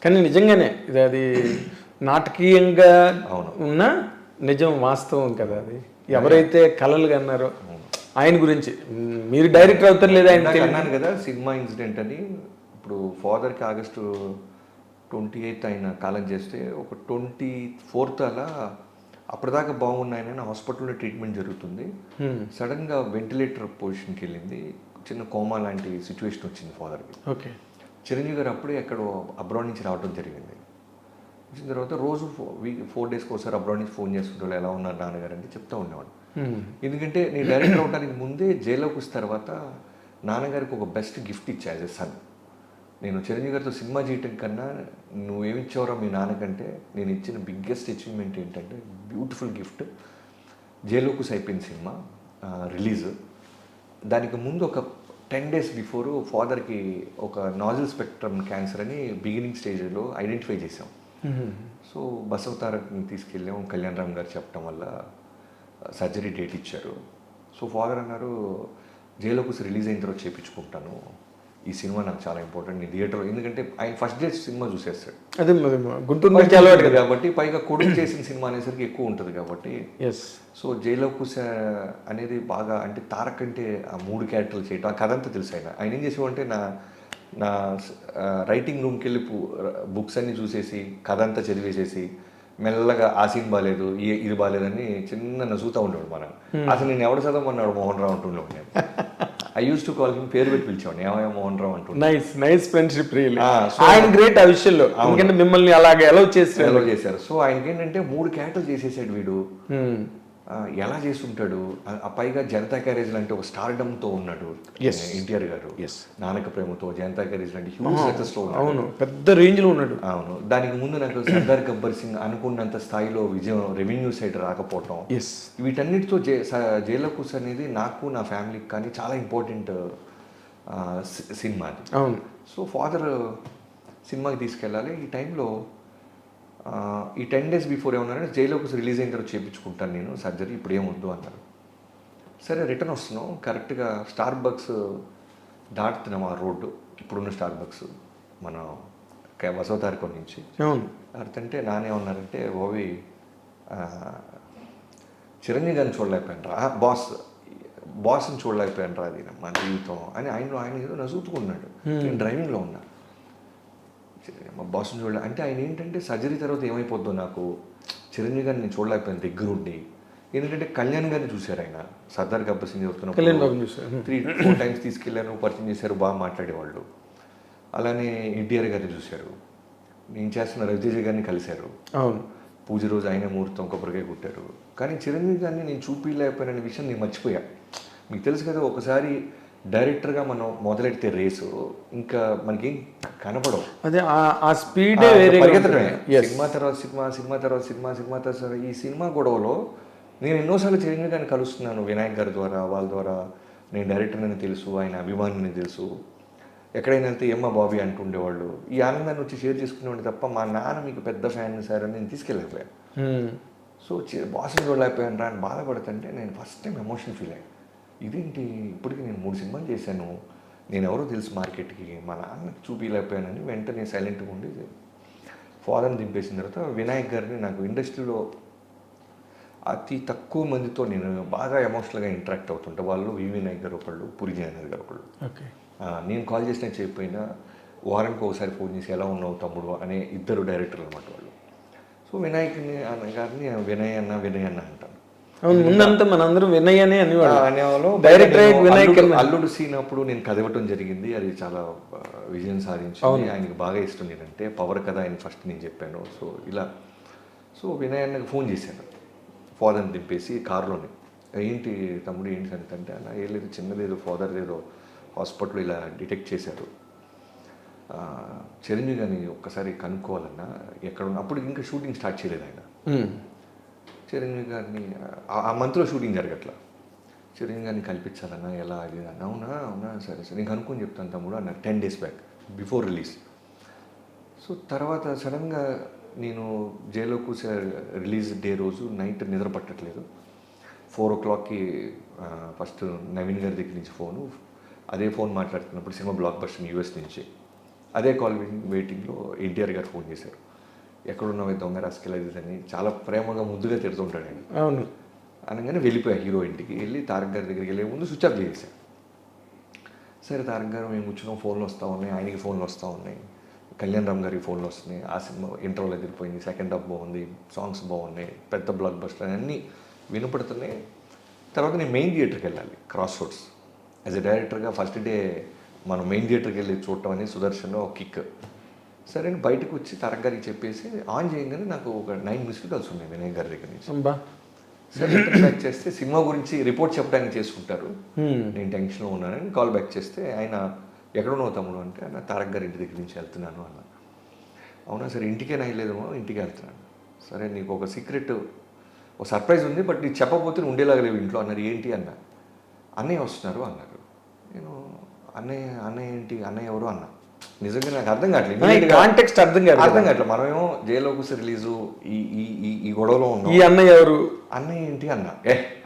కానీ నిజంగానే అది నాటకీయంగా ఉన్న నిజం వాస్తవం కదా అది. ఎవరైతే కలలు కన్నారో ఆయన గురించి మీరు డైరెక్టర్ అవుతారు లేదా ఆయన అన్నాను కదా సినిమా ఇన్సిడెంట్ అని. ఇప్పుడు ఫాదర్కి ఆగస్టు 28 ఆయన కాలం చేస్తే ఒక 24th అలా అప్పటిదాకా బాగున్నాయని హాస్పిటల్లో ట్రీట్మెంట్ జరుగుతుంది. సడన్గా వెంటిలేటర్ పొజిషన్కి వెళ్ళింది. చిన్న కోమా లాంటి సిచ్యువేషన్ వచ్చింది ఫాదర్కి. ఓకే. చిరంజీవి గారు అప్పుడే ఎక్కడో అబ్రాడ్ నుంచి రావడం జరిగింది. వచ్చిన తర్వాత రోజు 4 డేస్కి ఒకసారి అబ్రాడ్ నుంచి ఫోన్ చేస్తుంటారు, ఎలా ఉన్నారు నాన్నగారు అంటే చెప్తా ఉండేవాడు. ఎందుకంటే నేను డైరెక్టర్ అవడానికి ముందే జైల్లోకి వచ్చిన తర్వాత నాన్నగారికి ఒక బెస్ట్ గిఫ్ట్ ఇచ్చా యాజ్ ఎ సన్. నేను చిరంజీవి గారితో సినిమా చేయటం కన్నా నువ్వేమిచ్చావరా మీ నాన్నకంటే నేను ఇచ్చిన బిగ్గెస్ట్ అచీవ్మెంట్ ఏంటంటే బ్యూటిఫుల్ గిఫ్ట్. జైల్లోకి అయిపోయింది సినిమా రిలీజ్. దానికి ముందు ఒక 10 days బిఫోరు ఫాదర్కి ఒక నాజిల్ స్పెక్ట్రమ్ క్యాన్సర్ అని బిగినింగ్ స్టేజ్లో ఐడెంటిఫై చేసాం. సో బసవతారక్ని తీసుకెళ్ళాం. కళ్యాణ్ రామ్ గారు చెప్పడం వల్ల సర్జరీ డేట్ ఇచ్చారు. సో ఫాదర్ అన్నారు, జైలుకు రిలీజ్ అయిన తర్వాత చేయించుకుంటాను, ఈ సినిమా నాకు చాలా ఇంపార్టెంట్ నీ థియేటర్లో. ఎందుకంటే ఆయన ఫస్ట్ డే సినిమా చూసేస్తాడు. అదే గుంటూరు అలవాటు కాబట్టి పైగా కొడుకు చేసిన సినిమా అనేసరికి ఎక్కువ ఉంటుంది కాబట్టి. సో జైలకుశ అనేది బాగా అంటే తారక్ అంటే ఆ 3 క్యారెక్టర్లు చేయటం, ఆ కథ అంతా తెలుసు. ఆయన ఏం చేసేవాడంటే నా రైటింగ్ రూమ్కి వెళ్ళి బుక్స్ అన్ని చూసేసి కథ అంతా చదివేసేసి మెల్లగా ఆ సీన్ బాగాలేదు ఇది బాగాలేదని చిన్న నసుగుతూ ఉండేవాడు. మనం అసలు నేను ఎవడు చదవమన్నాడు మోహన్ రావు అంటుండేవాడు. నేను I use to call him, పేరు పెట్టి పిలిచేవాడు, ఏమయ్య మోహన్ రావు అంటుండే. Nice friendship really. ఆయన గ్రేట్ ఆ విషయంలో, ఎందుకంటే మిమ్మల్ని అలాగే అలౌ చేశారు. సో ఆయనకి ఏంటంటే 3 క్యారెక్టర్లు చేసేసాడు వీడు. ఎలా చేస్తుంటాడు. ఆ పైగా జనతా క్యారేజ్ లాంటి ఒక స్టార్డమ్తో ఉన్నాడు ఎన్టీఆర్ గారు. నానక ప్రేమతో జనతా క్యారేజ్ లాంటి హ్యూజ్ సక్సెస్లో ఉన్నాడు. అవును, పెద్ద రేంజ్లో ఉన్నాడు. అవును. దానికి ముందు నాకు సర్దార్ గబ్బర్ సింగ్ అనుకున్నంత స్థాయిలో విజయం రెవెన్యూ సైడ్ రాకపోవటం, వీటన్నిటితో జైలకుశ అనేది నాకు నా ఫ్యామిలీకి కానీ చాలా ఇంపార్టెంట్ సినిమా అది. అవును. సో ఫాదర్ సినిమాకి తీసుకెళ్ళాలి. ఈ టైంలో ఈ 10 days బిఫోర్ ఏమన్నారంటే జైలుకు రిలీజ్ అయిన తర్వాత చేయించుకుంటాను నేను సర్జరీ, ఇప్పుడు ఏమొద్దు అన్నారు. సరే రిటర్న్ వస్తున్నాం. కరెక్ట్గా స్టార్ బక్స్ దాటుతున్నాం ఆ రోడ్డు, ఇప్పుడున్న స్టార్ బక్స్ మన బసవతారకం నుంచి. దాటుతుంటే నానే ఉన్నారంటే ఓవి చిరంజీవి గారిని చూడలేకపోయాను రా, బాస్ని చూడలేకపోయాను రా, అది మా జీవితం అని ఆయన ఏదో నసుగుతున్నాడు. నేను డ్రైవింగ్లో ఉన్నా, మా బాస్ని చూడలే అంటే ఆయన ఏంటంటే సర్జరీ తర్వాత ఏమైపోద్దో నాకు చిరంజీవి గారిని నేను చూడలేకపోయాను దగ్గరుండి. ఎందుకంటే కళ్యాణ్ గారిని చూశారు ఆయన సర్దార్ గబ్బర్ సింగ్ చెబుతున్నప్పుడు 3-4 times తీసుకెళ్ళాను, పరిచయం చేశారు, బాగా మాట్లాడేవాళ్ళు. అలానే ఎన్టీఆర్ గారిని చూశారు, నేను చేస్తున్న రవితేజ గారిని కలిశారు. అవును. పూజ రోజు ఆయన ముహూర్తం కొబ్బరికాయ కుట్టారు. కానీ చిరంజీవి గారిని నేను చూపించలేకపోయిన విషయం నేను మర్చిపోయా. మీకు తెలుసు కదా, ఒకసారి డైరెక్టర్గా మనం మొదలెడితే రేసు ఇంకా మనకి కనపడవు. అదే ఆ స్పీడ్ పరిగెత్తడమే. సినిమా తర్వాత సినిమా తర్వాత ఈ సినిమా గొడవలో నేను ఎన్నోసార్లు చిరంజీవి గారిని కలుస్తున్నాను, వినాయక్ గారి ద్వారా, వాళ్ళ ద్వారా. నేను డైరెక్టర్ అని తెలుసు, ఆయన అభిమానిని తెలుసు. ఎక్కడైనా వెళ్తే ఏమ్మా బాబీ అంటుండేవాళ్ళు. ఈ ఆనందాన్ని వచ్చి షేర్ చేసుకునేవాడిని తప్ప మా నాన్న మీకు పెద్ద ఫ్యాన్ సార్ అని నేను తీసుకెళ్ళలేకపోయాను. సో బాస్ని చూడలేకపోయాను రా అని బాధపడుతుంటే నేను ఫస్ట్ టైం ఎమోషన్ ఫీల్ అయ్యాను. ఇదేంటి, ఇప్పటికి నేను 3 సినిమాలు చేశాను, నేను ఎవరో తెలుసు మార్కెట్కి, మా నాన్నకి చూపించలేకపోయానని వెంటనే సైలెంట్గా ఉండి ఫాదర్ని దింపేసిన తర్వాత వినాయక్ గారిని నాకు ఇండస్ట్రీలో అతి తక్కువ మందితో నేను బాగా ఎమోషనల్గా ఇంటరాక్ట్ అవుతుంటా. వాళ్ళు వినాయక్ గారు ఒకళ్ళు, పురి జయనర్ గారు ఒకళ్ళు. నేను కాల్ చేసినా చేయకపోయినా వారానికి ఒకసారి ఫోన్ చేసి ఎలా ఉన్నావు తమ్ముడు అనే 2 డైరెక్టర్లు అనమాట వాళ్ళు. సో వినాయక్ని గారిని వినయ్ అన్న అంటాను. ముందంతా మనందరం వినయ్ అనే అనేవాళ్ళు. డైరెక్టర్ అల్లుడు సీన్ అప్పుడు నేను కథ ఇవ్వటం జరిగింది, అది చాలా విజయం సాధించింది. ఆయనకి బాగా ఇష్టం నేనంటే, పవర్ కథ ఆయన ఫస్ట్ నేను చెప్పాను. సో ఇలా వినయ్ అన్నకి ఫోన్ చేశాను ఫాదర్ని దింపేసి కారులోనే. ఏంటి తమ్ముడు ఏంటి సంగతి అంటే, అలా ఏం లేదు, చిన్నదేదో ఫాదర్ ఏదో హాస్పిటల్లో ఇలా డిటెక్ట్ చేశారు, చిరంజీవి గారిని ఒక్కసారి కనుక్కోవాలన్నా ఎక్కడ ఉన్న. అప్పుడు ఇంకా షూటింగ్ స్టార్ట్ చేయలేదు ఆయన. చిరంజీవి గారిని ఆ మంత్లో షూటింగ్ జరగట్లా. చిరంజీవి గారిని కల్పించాలన్నా ఎలా అది అన్న. అవునా సరే నేను కనుక్కొని చెప్తాను తమ్ముడు అన్నారు 10 days back before release. So తర్వాత సడన్గా నేను జైలుకు రిలీజ్ డే రోజు నైట్ నిద్ర పట్టట్లేదు. 4 o'clockకి ఫస్ట్ నవీన్ గారి దగ్గర నుంచి ఫోను. అదే ఫోన్ మాట్లాడుతున్నప్పుడు సినిమా బ్లాక్ బస్టర్ యూఎస్ నుంచి అదే కాల్ వెయిటింగ్లో ఎన్టీఆర్ గారు ఫోన్ చేశారు. ఎక్కడున్నావు దొంగ రాసుకెళ్ళేది అని చాలా ప్రేమగా ముద్దుగా తిడుతుంటాడు ఆయన. అవును. అనగానే వెళ్ళిపోయా హీరో ఇంటికి. వెళ్ళి తారక్ గారి దగ్గరికి వెళ్ళే ముందు స్విచ్ ఆఫ్ చేసేసాను. సరే తారక్ గారు మేము కూర్చున్నాం, ఫోన్లు వస్తూ ఉన్నాయి, ఆయనకి ఫోన్లు వస్తూ ఉన్నాయి, కళ్యాణ్ రామ్ గారికి ఫోన్లు వస్తున్నాయి. ఆ సినిమా ఇంటర్వల్ ఎదిరిపోయింది, సెకండ్ హాఫ్ బాగుంది, సాంగ్స్ బాగున్నాయి, పెద్ద బ్లాక్ బస్టర్ అన్నీ వినపడుతున్నాయి. తర్వాత నేను మెయిన్ థియేటర్కి వెళ్ళాలి, క్రాస్ రోడ్స్. యాజ్ ఎ డైరెక్టర్గా ఫస్ట్ డే మనం మెయిన్ థియేటర్కి వెళ్ళి చూడటం అనేది సుదర్శన్లో ఒక కిక్. సరే నేను బయటకు వచ్చి తారక్ గారికి చెప్పేసి ఆన్ చేయగానే నాకు ఒక 9 మిస్డ్ కాల్స్ ఉన్నాయి వినయ్ గారి దగ్గర నుంచి. సరే రిటర్న్ బ్యాక్ చేస్తే సినిమా గురించి రిపోర్ట్ చెప్పడానికి చేసుకుంటారు, నేను టెన్షన్లో ఉన్నానని కాల్ బ్యాక్ చేస్తే ఆయన ఎక్కడున్నావు తమ్ముడు అంటే అన్న తారక్ గారి ఇంటి దగ్గర నుంచి వెళ్తున్నాను అన్న. అవునా సరే ఇంటికే నయ్యలేదేమో, ఇంటికి వెళ్తున్నాను. సరే నీకు ఒక సీక్రెట్, ఒక సర్ప్రైజ్ ఉంది, బట్ నీకు చెప్పబోతే ఉండేలాగా లేవు ఇంట్లో అన్నారు. ఏంటి అన్న. అన్నయ్య వస్తున్నారు అన్నారు. నేను అన్నయ్య ఏంటి, అన్నయ్య ఎవరు అన్న. నిజంగా నాకు అర్థం కావట్లేదు, కాంటెక్స్ట్ అర్థం కావట్లేదు. మనమేమో జైల్లో కూర్చొని రిలీజు ఈ గొడవలో ఉన్నాం. ఈ అన్నయ్య ఎవరు, అన్నయ్య ఏంటి అన్న.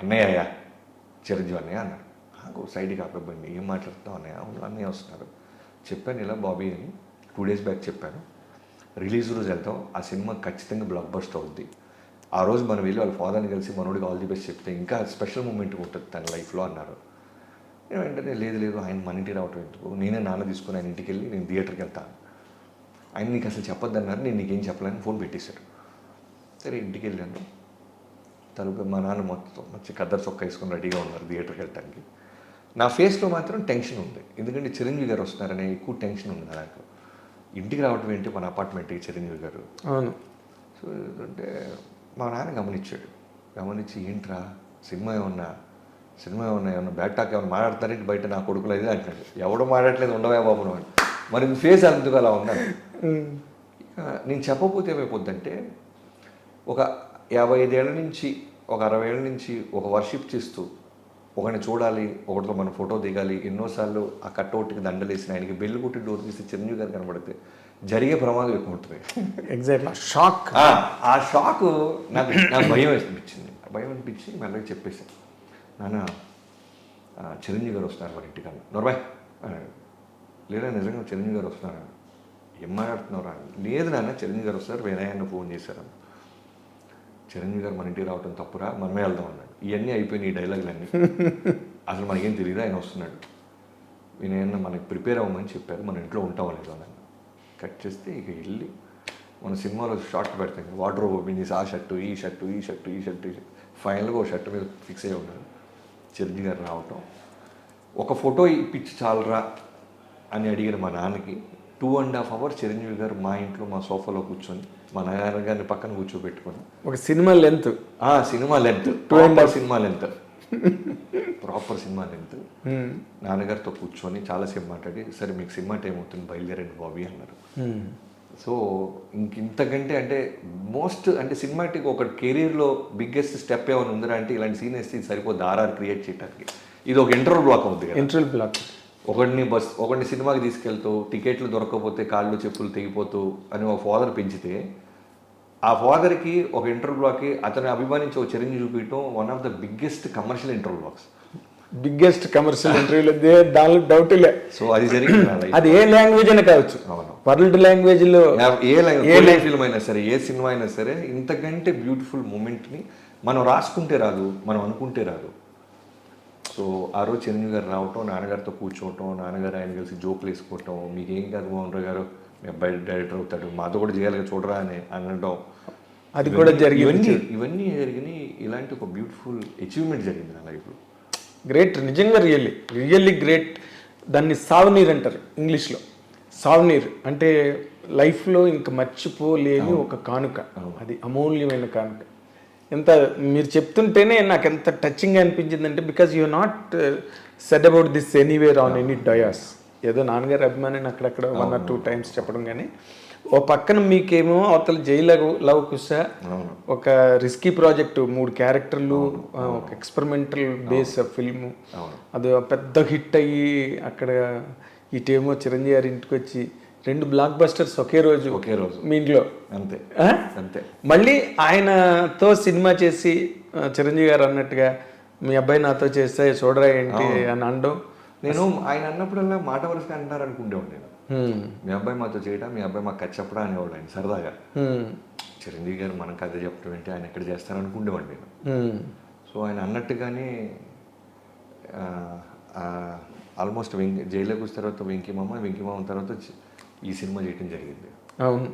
అన్నయ్య చిరంజీవి అన్నయ్య అన్నారు. నాకు సైడ్కి ఆపేబండి, ఏం మాట్లాడుతావు అన్నయ్య. అవును అన్నయ్య వస్తున్నారు. చెప్పాను ఇలా బాబీ అని 2 days బ్యాక్ చెప్పాను. రిలీజ్ రోజు వెళ్తాం, ఆ సినిమా ఖచ్చితంగా బ్లాక్ బస్టర్ అవుద్ది. ఆ రోజు మనం వెళ్ళి వాళ్ళ ఫాదర్ని కలిసి మనోడికి ఆల్ ది బెస్ట్ చెప్తే ఇంకా స్పెషల్ మూమెంట్ ఉంటుంది తన లైఫ్లో అన్నారు. నేను వెంటనే లేదు ఆయన మన ఇంటికి రావటం ఎందుకు, నేనే నాన్న తీసుకుని ఆయన ఇంటికి వెళ్ళి నేను థియేటర్కి వెళ్తాను. ఆయన నీకు అసలు చెప్పొద్దన్నారు, నేను నీకేం చెప్పలేని ఫోన్ పెట్టేశాడు. సరే ఇంటికి వెళ్ళాను. తలుపు మా నాన్న మొత్తం మంచి కద్దరు చొక్కా వేసుకొని రెడీగా ఉన్నారు థియేటర్కి వెళ్ళడానికి. నా ఫేస్లో మాత్రం టెన్షన్ ఉంది, ఎందుకంటే చిరంజీవి గారు వస్తున్నారనే ఎక్కువ టెన్షన్ ఉంది నాకు. ఇంటికి రావటం ఏంటి మన అపార్ట్మెంట్కి చిరంజీవి గారు. అవును. సో అంటే మా నాన్న గమనించి ఏంట్రా సినిమా ఏమన్నా బ్యాక్ టాక్ ఏమన్నా మాట్లాడతారంటే బయట నా కొడుకులు అయితే అంటున్నాడు. ఎవడో మాట్లాడలేదు, ఉండవా బాబు అని. మరి ఫేస్ అందుకు అలా ఉన్నాను. నేను చెప్పకపోతే ఏమైపోద్దంటే ఒక 55 ఏళ్ళ నుంచి ఒక 60 ఏళ్ళ నుంచి ఒక వర్షిప్ చేస్తూ ఒకరిని చూడాలి, ఒకటితో మన ఫోటో దిగాలి, ఎన్నోసార్లు ఆ కట్అవుట్కి దండలేసిన ఆయనకి బెల్లు కొట్టి డోర్ తీసి చిరంజీవి గారు కనబడితే జరిగే ప్రమాదం ఎక్కువ ఉంటుంది. Exactly shock. ఆ షాక్ నాకు భయం అనిపించి మెల్లగా చెప్పేశాను. నాన్న చిరంజీవి గారు వస్తున్నారు మన ఇంటికన్నా. నోర్బాయ్ లేదా నిజంగా చిరంజీవి గారు వస్తున్నారు. ఏం మాట్లాడుతున్నారా? లేదు నాన్న చిరంజీవి గారు వస్తారు, వినయన్న ఫోన్ చేశారు. చిరంజీవి గారు మన ఇంటికి రావటం తప్పురా, మనమే వెళ్దాం అన్నాడు. ఇవన్నీ అయిపోయినాయి ఈ డైలాగులన్నీ. అసలు మనకేం తెలియదు ఆయన వస్తున్నాడు. వినయన్న మనకి ప్రిపేర్ అవ్వమని చెప్పారు, మన ఇంట్లో ఉంటాం లేదు అన్న. కట్ చేస్తే ఇక వెళ్ళి మన సినిమాలో షార్ట్ పెడతాం, వాటర్ ఓపెన్ చేసి ఆ షర్టు ఈ షర్టు ఫైనల్గా ఒక షర్టు మీద ఫిక్స్ అయ్యి ఉన్నాడు. చిరంజీవి గారు రావటం, ఒక ఫోటో ఇప్పించి చాలరా అని అడిగిన మా నాన్నకి 2.5 hours చిరంజీవి గారు మా ఇంట్లో మా సోఫాలో కూర్చొని మా నాన్నగారిని పక్కన కూర్చోబెట్టుకొని ఒక cinema length, cinema length 2.5 cinema length, proper cinema length నాన్నగారితో కూర్చొని చాలాసేపు మాట్లాడి, సరే మీకు సినిమా టైం అవుతుంది బయలుదేరండి బాబీ అన్నారు. సో ఇంతకంటే అంటే మోస్ట్ అంటే సినిమాటిక్ ఒక కెరీర్లో బిగ్గెస్ట్ స్టెప్ ఏమైనా ఉందిరా అంటే ఇలాంటి సీన్ వేస్తే ఇది సరిపోద్ది ఆర్ఆర్ క్రియేట్ చేయడానికి. ఇది ఒక ఇంటర్వల్ బ్లాక్ అవుతుంది కదా. Interval block. ఒకడిని సినిమాకి తీసుకెళ్తూ టికెట్లు దొరకకపోతే కాళ్ళు చెప్పులు తెగిపోతూ అని ఒక ఫాదర్ పెంచితే, ఆ ఫాదర్కి ఒక ఇంటర్వల్ బ్లాక్కి అతను అభిమానించి ఒక చిరంజీవి చూపించడం one of the biggest commercial interval blocks. Biggest commercial ఇంటర్వ్యూలో దానిలో డౌట్ లే. సో అది జరిగింది. అది ఏ లాంగ్వేజ్ అయినా కావచ్చు, వరల్డ్ లాంగ్వేజ్లో ఏ లాంగ్వేజ్ ఫిల్మ్ అయినా సరే, ఏ సినిమా అయినా సరే, ఇంతకంటే బ్యూటిఫుల్ మూమెంట్ని మనం రాసుకుంటే రాదు, మనం అనుకుంటే రాదు. సో ఆ రోజు చిరంజీవి గారు రావటం, నాన్నగారితో కూర్చోవటం, నాన్నగారు ఆయన కలిసి జోకులు వేసుకోవటం, మీకేం కాదు మోహన్ గారు మీ అబ్బాయి డైరెక్టర్ అవుతాడు, మాతో కూడా చేయాలి చూడరా అని అనడం, అది కూడా జరిగింది. ఇవన్నీ జరిగినాయి. ఇలాంటి ఒక బ్యూటిఫుల్ అచీవ్మెంట్ జరిగింది నా లైఫ్లో. గ్రేట్, నిజంగా రియల్లీ గ్రేట్. దాన్ని సావనీర్ అంటారు ఇంగ్లీష్లో. సావనీర్ అంటే లైఫ్లో ఇంకా మర్చిపోలేని ఒక కానుక, అది అమూల్యమైన కానుక. ఎంత మీరు చెప్తుంటేనే నాకు ఎంత టచింగ్ అనిపించిందంటే, because you not said about this anywhere on any dais. ఏదో నాన్నగారి అభిమానిని అక్కడక్కడ 1 or 2 times చెప్పడం, కానీ ఓ పక్కన మీకేమో అవతల జైలు లవ్ కుశ ఒక రిస్కీ ప్రాజెక్టు, 3 క్యారెక్టర్లు, ఒక ఎక్స్పెరిమెంటల్ బేస్ ఫిల్ము, అది పెద్ద హిట్ అయ్యి అక్కడ ఇటేమో చిరంజీవి గారి ఇంటికి వచ్చి 2 బ్లాక్ బస్టర్స్ ఒకే రోజు మీ ఇంట్లో. అంతే. మళ్ళీ ఆయనతో సినిమా చేసి చిరంజీవి గారు అన్నట్టుగా మీ అబ్బాయి నాతో చేస్తే చూడరా ఏంటి అని అనడం. నేను ఆయన అన్నప్పుడల్లా మాట వరుసగా అంటారు అనుకుంటే ఉంటాను. మీ అబ్బాయి మాతో చేయటం, మీ అబ్బాయి మాకు కథ చెప్పడా అనేవాడు ఆయన సరదాగా. చిరంజీవి గారు మనం కథ చెప్పడం ఏంటి, ఆయన ఎక్కడ చేస్తారనుకుండేవాడు నేను. సో ఆయన అన్నట్టుగానే ఆల్మోస్ట్ జైల్లోకి వచ్చిన తర్వాత వెంకీ మామ తర్వాత ఈ సినిమా చేయటం జరిగింది. అవును.